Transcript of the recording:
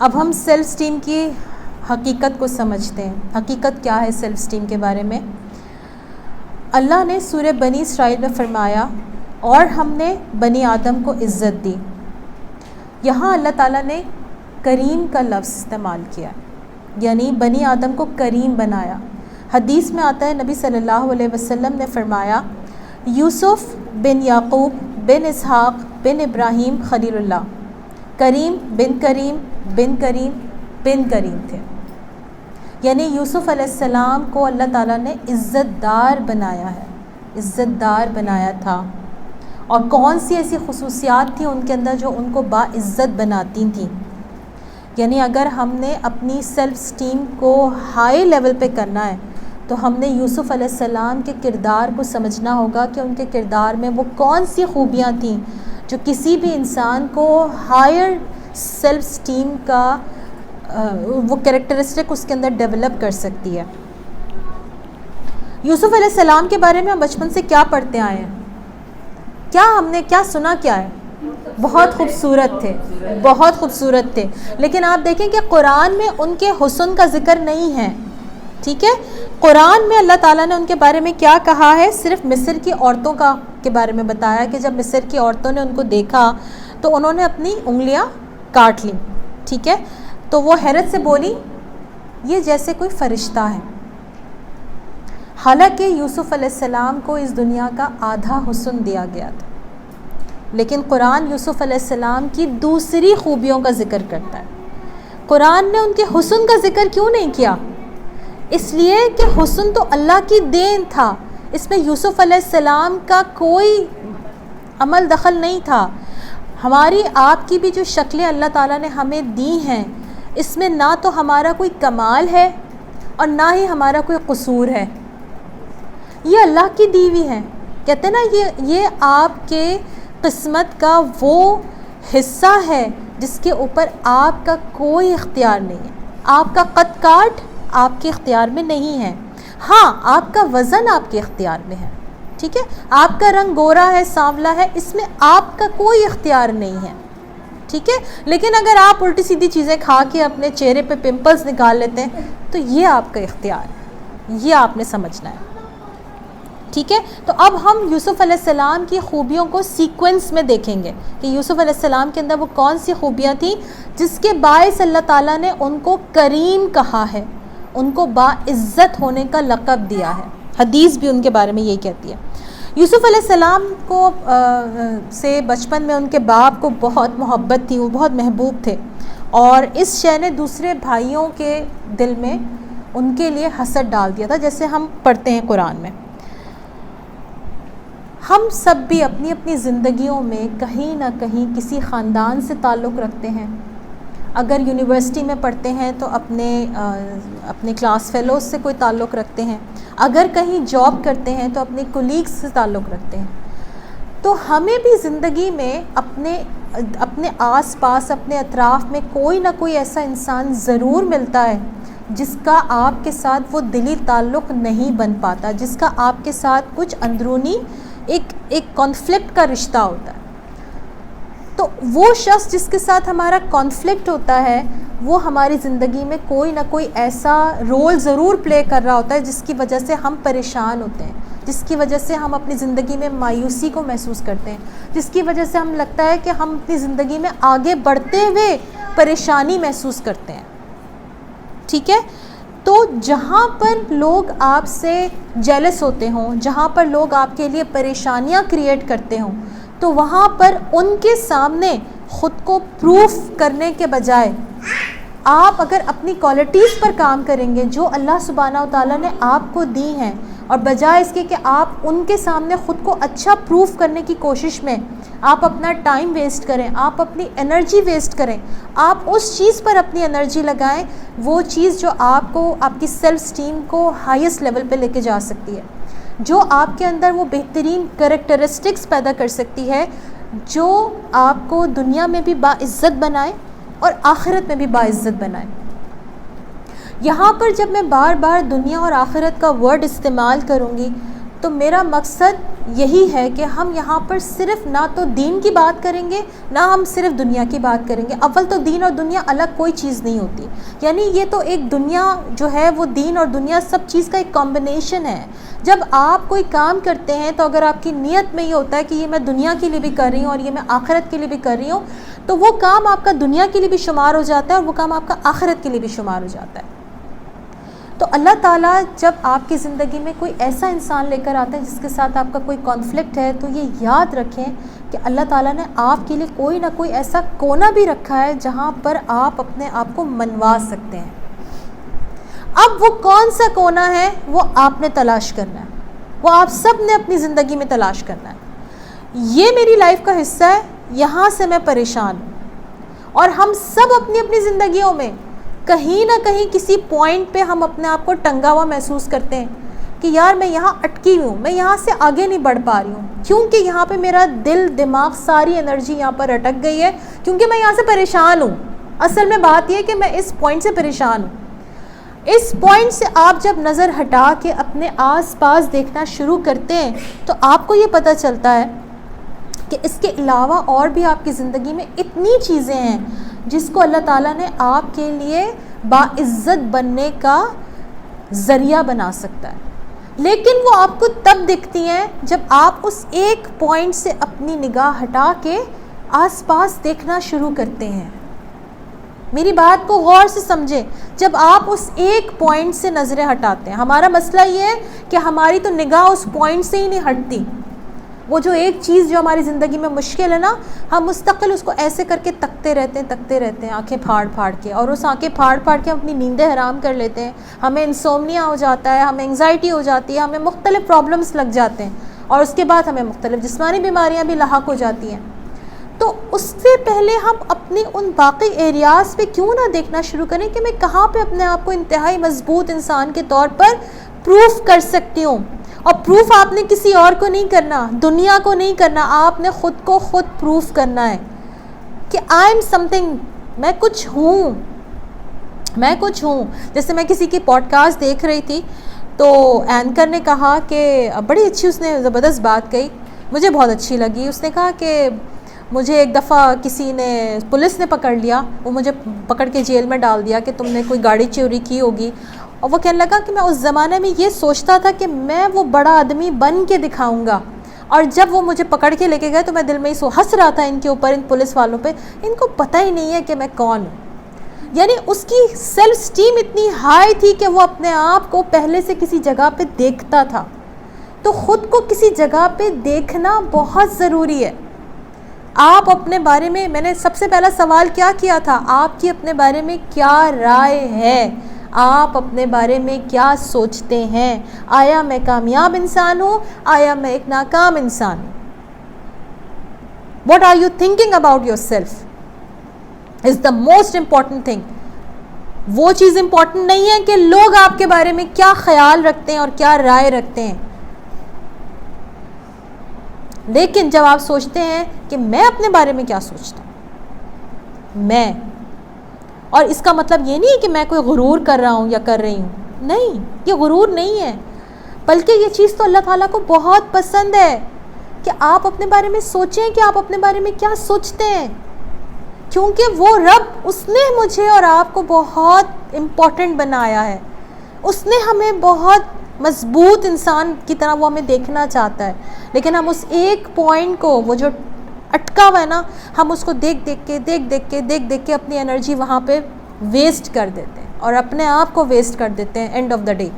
اب ہم self esteem کی حقیقت کو سمجھتے ہیں. حقیقت کیا ہے سیلف اسٹیم کے بارے میں؟ اللہ نے سورہ بنی اسرائیل میں فرمایا اور ہم نے بنی آدم کو عزت دی. یہاں اللہ تعالیٰ نے کریم کا لفظ استعمال کیا، یعنی بنی آدم کو کریم بنایا. حدیث میں آتا ہے نبی صلی اللہ علیہ وسلم نے فرمایا یوسف بن یعقوب بن اسحاق بن ابراہیم خلیل اللہ، کریم بن کریم بن کریم بن کریم تھے. یعنی یوسف علیہ السلام کو اللہ تعالیٰ نے عزت دار بنایا ہے، عزت دار بنایا تھا. اور کون سی ایسی خصوصیات تھیں ان کے اندر جو ان کو باعزت بناتی تھیں؟ یعنی اگر ہم نے اپنی سیلف اسٹیم کو ہائی لیول پہ کرنا ہے تو ہم نے یوسف علیہ السلام کے کردار کو سمجھنا ہوگا کہ ان کے کردار میں وہ کون سی خوبیاں تھیں جو کسی بھی انسان کو ہائر سیلف اسٹیم کا وہ کریکٹرسٹک اس کے اندر ڈیولپ کر سکتی ہے. یوسف علیہ السلام کے بارے میں ہم بچپن سے کیا پڑھتے آئے ہیں؟ کیا ہم نے کیا سنا کیا ہے؟ بہت خوبصورت تھے، بہت خوبصورت تھے. لیکن آپ دیکھیں کہ قرآن میں ان کے حسن کا ذکر نہیں ہے. ٹھیک ہے، قرآن میں اللہ تعالیٰ نے ان کے بارے میں کیا کہا ہے؟ صرف مصر کی عورتوں کے بارے میں بتایا کہ جب مصر کی عورتوں نے ان کو دیکھا تو انہوں نے اپنی انگلیاں کاٹ لیں. ٹھیک ہے، تو وہ حیرت سے بولی یہ جیسے کوئی فرشتہ ہے. حالانکہ یوسف علیہ السلام کو اس دنیا کا آدھا حسن دیا گیا تھا، لیکن قرآن یوسف علیہ السلام کی دوسری خوبیوں کا ذکر کرتا ہے. قرآن نے ان کے حسن کا ذکر کیوں نہیں کیا؟ اس لیے کہ حسن تو اللہ کی دین تھا، اس میں یوسف علیہ السلام کا کوئی عمل دخل نہیں تھا. ہماری آپ کی بھی جو شکلیں اللہ تعالیٰ نے ہمیں دی ہیں اس میں نہ تو ہمارا کوئی کمال ہے اور نہ ہی ہمارا کوئی قصور ہے، یہ اللہ کی دی ہوئی ہیں. کہتے ہیں نا یہ آپ کے قسمت کا وہ حصہ ہے جس کے اوپر آپ کا کوئی اختیار نہیں ہے. آپ کا قد کاٹ آپ کے اختیار میں نہیں ہے. ہاں، آپ کا وزن آپ کے اختیار میں ہے. ٹھیک ہے، آپ کا رنگ گورا ہے سانولا ہے، اس میں آپ کا کوئی اختیار نہیں ہے. ٹھیک ہے، لیکن اگر آپ الٹی سیدھی چیزیں کھا کے اپنے چہرے پہ پمپلز نکال لیتے ہیں تو یہ آپ کا اختیار ہے، یہ آپ نے سمجھنا ہے. ٹھیک ہے، تو اب ہم یوسف علیہ السلام کی خوبیوں کو سیکوینس میں دیکھیں گے کہ یوسف علیہ السلام کے اندر وہ کون سی خوبیاں تھیں جس کے باعث اللہ تعالیٰ نے ان کو کریم کہا ہے، ان کو باعزت ہونے کا لقب دیا ہے. حدیث بھی ان کے بارے میں یہی کہتی ہے. یوسف علیہ السلام کو سے بچپن میں ان کے باپ کو بہت محبت تھی، وہ بہت محبوب تھے، اور اس شے نے دوسرے بھائیوں کے دل میں ان کے لیے حسد ڈال دیا تھا، جیسے ہم پڑھتے ہیں قرآن میں. ہم سب بھی اپنی اپنی زندگیوں میں کہیں نہ کہیں کسی خاندان سے تعلق رکھتے ہیں. اگر یونیورسٹی میں پڑھتے ہیں تو اپنے کلاس فیلوز سے کوئی تعلق رکھتے ہیں، اگر کہیں جاب کرتے ہیں تو اپنے کولیگز سے تعلق رکھتے ہیں. تو ہمیں بھی زندگی میں اپنے آس پاس اپنے اطراف میں کوئی نہ کوئی ایسا انسان ضرور ملتا ہے جس کا آپ کے ساتھ وہ دلی تعلق نہیں بن پاتا، جس کا آپ کے ساتھ کچھ اندرونی ایک کانفلکٹ کا رشتہ ہوتا ہے. تو وہ شخص جس کے ساتھ ہمارا کانفلکٹ ہوتا ہے وہ ہماری زندگی میں کوئی نہ کوئی ایسا رول ضرور پلے کر رہا ہوتا ہے جس کی وجہ سے ہم پریشان ہوتے ہیں، جس کی وجہ سے ہم اپنی زندگی میں مایوسی کو محسوس کرتے ہیں، جس کی وجہ سے ہم لگتا ہے کہ ہم اپنی زندگی میں آگے بڑھتے ہوئے پریشانی محسوس کرتے ہیں. ٹھیک ہے، تو جہاں پر لوگ آپ سے جیلس ہوتے ہوں، جہاں پر لوگ آپ کے لیے پریشانیاں کریٹ کرتے ہوں، تو وہاں پر ان کے سامنے خود کو پروف کرنے کے بجائے آپ اگر اپنی کوالٹیز پر کام کریں گے جو اللہ سبحانہ و تعالیٰ نے آپ کو دی ہیں، اور بجائے اس کے کہ آپ ان کے سامنے خود کو اچھا پروف کرنے کی کوشش میں آپ اپنا ٹائم ویسٹ کریں، آپ اپنی انرجی ویسٹ کریں، آپ اس چیز پر اپنی انرجی لگائیں، وہ چیز جو آپ کو آپ کی سیلف اسٹیم کو ہائیسٹ لیول پہ لے کے جا سکتی ہے، جو آپ کے اندر وہ بہترین کریکٹرسٹکس پیدا کر سکتی ہے جو آپ کو دنیا میں بھی باعزت بنائے اور آخرت میں بھی باعزت بنائے. یہاں پر جب میں بار بار دنیا اور آخرت کا ورڈ استعمال کروں گی تو میرا مقصد یہی ہے کہ ہم یہاں پر صرف نہ تو دین کی بات کریں گے، نہ ہم صرف دنیا کی بات کریں گے. اول تو دین اور دنیا الگ کوئی چیز نہیں ہوتی، یعنی یہ تو ایک دنیا جو ہے وہ دین اور دنیا سب چیز کا ایک کمبینیشن ہے. جب آپ کوئی کام کرتے ہیں تو اگر آپ کی نیت میں یہ ہوتا ہے کہ یہ میں دنیا کے لیے بھی کر رہی ہوں اور یہ میں آخرت کے لیے بھی کر رہی ہوں، تو وہ کام آپ کا دنیا کے لیے بھی شمار ہو جاتا ہے اور وہ کام آپ کا آخرت کے لیے بھی شمار ہو جاتا ہے. تو اللہ تعالیٰ جب آپ کی زندگی میں کوئی ایسا انسان لے کر آتا ہے جس کے ساتھ آپ کا کوئی کانفلکٹ ہے، تو یہ یاد رکھیں کہ اللہ تعالیٰ نے آپ کے لیے کوئی نہ کوئی ایسا کونا بھی رکھا ہے جہاں پر آپ اپنے آپ کو منوا سکتے ہیں. اب وہ کون سا کونا ہے وہ آپ نے تلاش کرنا ہے، وہ آپ سب نے اپنی زندگی میں تلاش کرنا ہے. یہ میری لائف کا حصہ ہے، یہاں سے میں پریشان ہوں. اور ہم سب اپنی اپنی زندگیوں میں کہیں نہ کہیں کسی پوائنٹ پہ ہم اپنے آپ کو ٹنگا ہوا محسوس کرتے ہیں کہ یار میں یہاں اٹکی ہوں، میں یہاں سے آگے نہیں بڑھ پا رہی ہوں، کیونکہ یہاں پہ میرا دل دماغ ساری انرجی یہاں پر اٹک گئی ہے، کیونکہ میں یہاں سے پریشان ہوں. اصل میں بات یہ ہے کہ میں اس پوائنٹ سے پریشان ہوں. اس پوائنٹ سے آپ جب نظر ہٹا کے اپنے آس پاس دیکھنا شروع کرتے ہیں تو آپ کو یہ پتہ چلتا ہے کہ اس کے علاوہ اور بھی آپ کی زندگی میں اتنی چیزیں ہیں جس کو اللہ تعالیٰ نے آپ کے لیے باعزت بننے کا ذریعہ بنا سکتا ہے. لیکن وہ آپ کو تب دکھتی ہیں جب آپ اس ایک پوائنٹ سے اپنی نگاہ ہٹا کے آس پاس دیکھنا شروع کرتے ہیں. میری بات کو غور سے سمجھیں. جب آپ اس ایک پوائنٹ سے نظریں ہٹاتے ہیں، ہمارا مسئلہ یہ ہے کہ ہماری تو نگاہ اس پوائنٹ سے ہی نہیں ہٹتی. وہ جو ایک چیز جو ہماری زندگی میں مشکل ہے نا، ہم مستقل اس کو ایسے کر کے تکتے رہتے ہیں آنکھیں پھاڑ کے، اور اس آنکھیں پھاڑ کے ہم اپنی نیندیں حرام کر لیتے ہیں. ہمیں انسومنیا ہو جاتا ہے، ہمیں انگزائٹی ہو جاتی ہے، ہمیں مختلف پرابلمس لگ جاتے ہیں، اور اس کے بعد ہمیں مختلف جسمانی بیماریاں بھی لاحق ہو جاتی ہیں. تو اس سے پہلے ہم اپنی ان باقی ایریاز پہ کیوں نہ دیکھنا شروع کریں کہ میں کہاں پہ اپنے آپ کو انتہائی مضبوط انسان کے طور پر پروف کر سکتی ہوں. اور پروف آپ نے کسی اور کو نہیں کرنا، دنیا کو نہیں کرنا، آپ نے خود کو خود پروف کرنا ہے کہ آئی ایم سم تھنگ، میں کچھ ہوں. جیسے میں کسی کی پوڈ کاسٹ دیکھ رہی تھی تو اینکر نے کہا کہ بڑی اچھی، اس نے زبردست بات کہی، مجھے بہت اچھی لگی. اس نے کہا کہ مجھے ایک دفعہ پولیس نے پکڑ لیا، وہ مجھے پکڑ کے جیل میں ڈال دیا کہ تم نے کوئی گاڑی چوری کی ہوگی. اور وہ کہنے لگا کہ میں اس زمانے میں یہ سوچتا تھا کہ میں وہ بڑا آدمی بن کے دکھاؤں گا، اور جب وہ مجھے پکڑ کے لے کے گئے تو میں دل میں ہنس رہا تھا ان کے اوپر، ان پولیس والوں پہ، ان کو پتہ ہی نہیں ہے کہ میں کون ہوں. یعنی اس کی سیلف اسٹیم اتنی ہائی تھی کہ وہ اپنے آپ کو پہلے سے کسی جگہ پہ دیکھتا تھا. تو خود کو کسی جگہ پہ دیکھنا بہت ضروری ہے. آپ اپنے بارے میں نے سب سے پہلا سوال کیا کیا تھا، آپ کی اپنے بارے میں کیا رائے ہے، آپ اپنے بارے میں کیا سوچتے ہیں؟ آیا میں کامیاب انسان ہوں، آیا میں ایک ناکام انسان ہوں؟ What are you thinking about yourself is the most important thing. وہ چیز امپورٹنٹ نہیں ہے کہ لوگ آپ کے بارے میں کیا خیال رکھتے ہیں اور کیا رائے رکھتے ہیں، لیکن جب آپ سوچتے ہیں کہ میں اپنے بارے میں کیا سوچتا ہوں، میں، اور اس کا مطلب یہ نہیں ہے کہ میں کوئی غرور کر رہا ہوں یا کر رہی ہوں، نہیں، یہ غرور نہیں ہے، بلکہ یہ چیز تو اللہ تعالیٰ کو بہت پسند ہے کہ آپ اپنے بارے میں سوچیں کہ آپ اپنے بارے میں کیا سوچتے ہیں. کیونکہ وہ رب، اس نے مجھے اور آپ کو بہت امپورٹنٹ بنایا ہے، اس نے ہمیں بہت مضبوط انسان کی طرح وہ ہمیں دیکھنا چاہتا ہے. لیکن ہم اس ایک پوائنٹ کو، وہ جو اٹکا ہوا ہے نا، ہم اس کو دیکھ کے اپنی انرجی وہاں پہ ویسٹ کر دیتے ہیں اور اپنے آپ کو ویسٹ کر دیتے ہیں اینڈ آف دا ڈے.